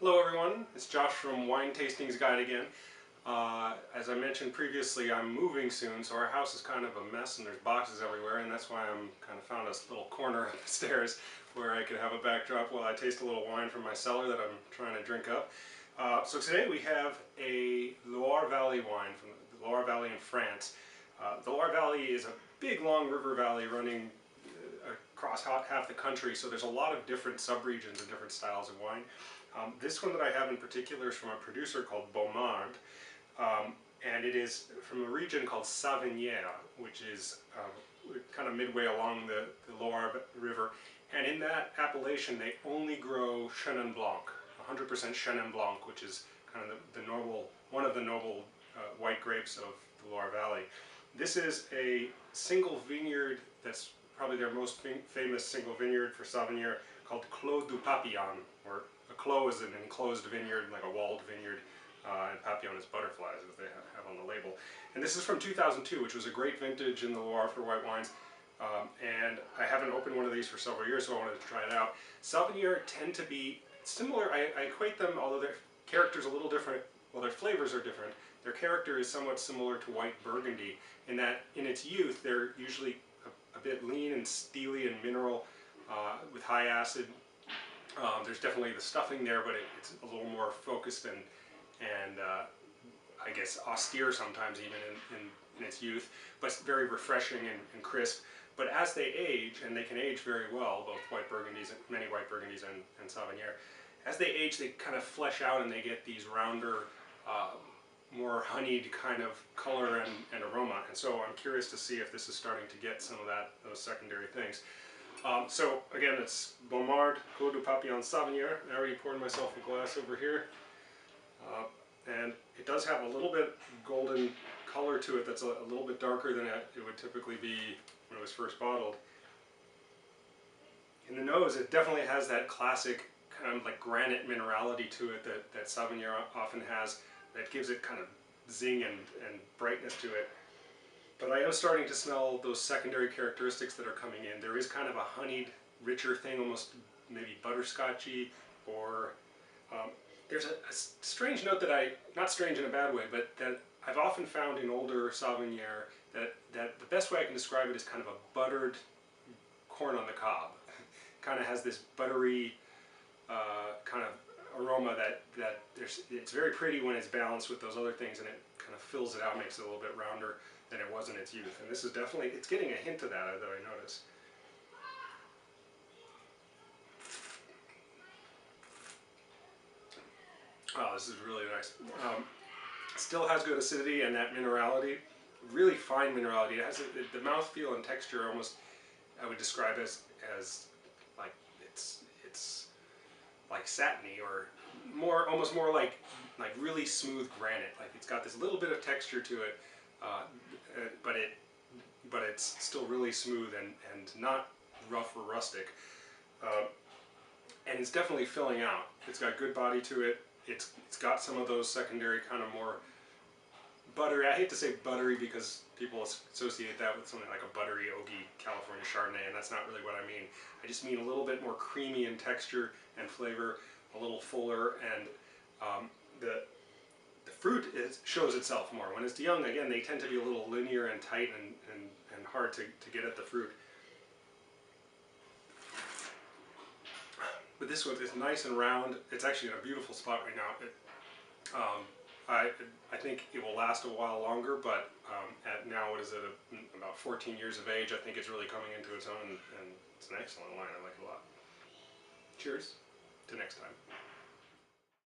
Hello everyone, it's Josh from Wine Tastings Guide again. As I mentioned previously, I'm moving soon, so our house is kind of a mess and there's boxes everywhere, and that's why I'm kind of found this little corner upstairs where I can have a backdrop while I taste a little wine from my cellar that I'm trying to drink up. So today we have a Loire Valley wine from the Loire Valley in France. The Loire Valley is a big long river valley running across half the country, so there's a lot of different subregions and different styles of wine. This one that I have in particular is from a producer called Baumard, and it is from a region called Savennieres, which is kind of midway along the Loire River. And in that appellation, they only grow Chenin Blanc, 100% Chenin Blanc, which is kind of one of the noble white grapes of the Loire Valley. This is a single vineyard that's probably their most famous single vineyard for Savennieres, called Clos du Papillon, or a clos is an enclosed vineyard, like a walled vineyard, and papillon is butterflies, as they have on the label. And this is from 2002, which was a great vintage in the Loire for white wines. And I haven't opened one of these for several years, so I wanted to try it out. Savennieres tend to be similar. I equate them, although their character's a little different, well, their flavors are different. Their character is somewhat similar to white Burgundy, in that in its youth they're usually a bit lean and steely and mineral, with high acid. There's definitely the stuffing there, but it's a little more focused and I guess austere sometimes, even in its youth, but very refreshing and crisp. But as they age, and they can age very well, both white Burgundies, many white Burgundies and Savennieres, as they age they kind of flesh out and they get these rounder, more honeyed kind of color and aroma. And so I'm curious to see if this is starting to get some of those secondary things. So again, it's Baumard, Clos du Papillon, Savennieres. I already poured myself a glass over here. And it does have a little bit golden color to it that's a little bit darker than it would typically be when it was first bottled. In the nose, it definitely has that classic kind of like granite minerality to it that Savennieres often has, that gives it kind of zing and brightness to it. But I am starting to smell those secondary characteristics that are coming in. There is kind of a honeyed, richer thing, almost maybe butterscotchy, or there's a strange note that not strange in a bad way, but that I've often found in older Savennieres, that the best way I can describe it is kind of a buttered corn on the cob. Kind of has this buttery kind of aroma that it's very pretty when it's balanced with those other things, and it kind of fills it out, makes it a little bit rounder than it was in its youth. And this is definitely, it's getting a hint of that I notice. Oh, this is really nice. Still has good acidity and that minerality, really fine minerality. It has the mouthfeel and texture almost, I would describe as like it's like satiny, or almost more like really smooth granite. Like it's got this little bit of texture to it, but it's still really smooth and not rough or rustic. And it's definitely filling out. It's got good body to it. It's got some of those secondary kind of more buttery. I hate to say buttery because people associate that with something like a buttery, oaky California Chardonnay, and that's not really what I mean. I just mean a little bit more creamy in texture and flavor, a little fuller, and the fruit shows itself more. When it's young, again, they tend to be a little linear and tight and hard to get at the fruit. But this one is nice and round. It's actually in a beautiful spot right now. I think it will last a while longer, but at now, what is it, about 14 years of age, I think it's really coming into its own, and it's an excellent wine. I like it a lot. Cheers to next time.